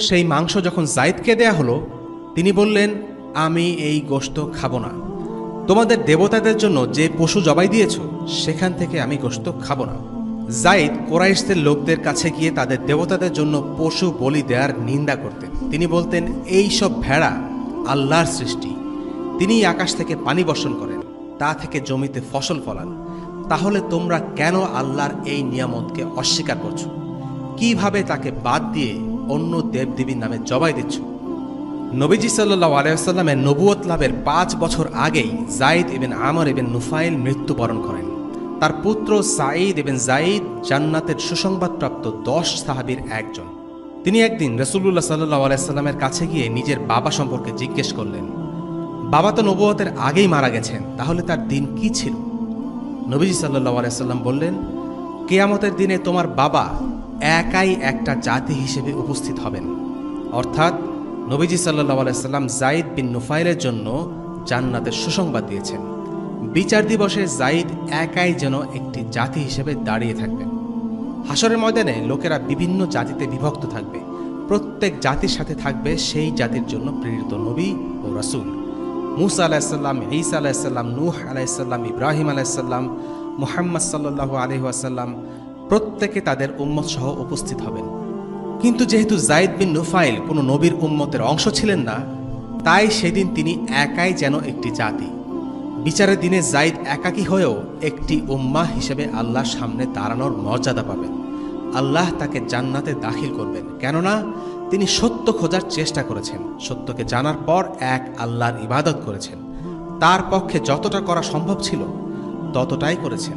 সেই মাংস যখন যায়েদকে দেয়া হলো, তিনি বললেন, আমি এই গোশত খাবো না। তোমাদের দেবতাদের জন্য যে পশু জবাই দিয়েছ, সেখান থেকে আমি গোশত খাবো না। যায়েদ কুরাইশদের লোকদের কাছে গিয়ে তাদের দেবতাদের জন্য পশু বলি দেওয়ার নিন্দা করতেন। তিনি বলতেন, এই সব ভেড়া আল্লাহর সৃষ্টি, তিনিই আকাশ থেকে পানি বর্ষণ করেন, তা থেকে জমিতে ফসল ফলান। তাহলে তোমরা কেন আল্লাহর এই নিয়ামতকে অস্বীকার করছো? কিভাবে তাকে বাদ দিয়ে অন্য দেবদেবীর নামে জবাই দিচ্ছ? নবীজি সাল্লাল্লাহু আলাইহি ওয়াসাল্লামের নবুয়ত লাভের 5 বছর আগেই যায়েদ ইবনে আমর ইবনে নুফাইল মৃত্যুবরণ করেন। তার পুত্র সাঈদ ইবনে যায়েদ জান্নাতের সুসংবাদপ্রাপ্ত 10 সাহাবীর একজন। তিনি একদিন রাসূলুল্লাহ সাল্লাল্লাহু আলাইহি ওয়াসাল্লামের কাছে গিয়ে নিজের বাবা সম্পর্কে জিজ্ঞেস করলেন। বাবা তো নবুয়তের আগেই মারা গেছেন, তাহলে তার দিন কি ছিল? নবীজি সাল্লাল্লাহু আলাইহি ওয়াসাল্লাম বললেন, কিয়ামতের দিনে তোমার বাবা একাই একটা জাতি হিসেবে উপস্থিত হবেন। অর্থাৎ নবীজি সাল্লাল্লাহু আলাইহি ওয়াসাল্লাম যায়েদ বিন নুফাইলের জন্য জান্নাতের সুসংবাদ দিয়েছেন। বিচার দিবসে যায়েদ একাই যেন একটি জাতি হিসেবে দাঁড়িয়ে থাকবেন। হাসরের ময়দানে লোকেরা বিভিন্ন জাতিতে বিভক্ত থাকবে। প্রত্যেক জাতির সাথে থাকবে সেই জাতির জন্য প্রেরিত নবী ও রাসূল। মুসা আলাইহিসসালাম, ঈসা আলাইহিসসালাম, নূহ আলাইহিসসালাম, ইব্রাহিম আলাইহিসসালাম, মুহাম্মদ সাল্লাল্লাহু আলাইহি ওয়াসাল্লাম প্রত্যেকে তাদের উম্মত সহ উপস্থিত হবেন। কিন্তু যেহেতু যায়েদ বিন নুফাইল কোনো নবীর উম্মতের অংশ ছিলেন না, তাই সেদিন তিনি একাই যেন একটি জাতি। বিচারের দিনে যায়েদ একাকী হয়েও একটি উম্মাহ হিসেবে আল্লাহর সামনে দাঁড়ানোর মর্যাদা পাবেন। আল্লাহ তাকে জান্নাতে দাখিল করবেন, কেননা তিনি সত্য খোঁজার চেষ্টা করেছেন, সত্যকে জানার পর এক আল্লাহর ইবাদত করেছেন, তার পক্ষে যতটা করা সম্ভব ছিল ততটাই করেছেন।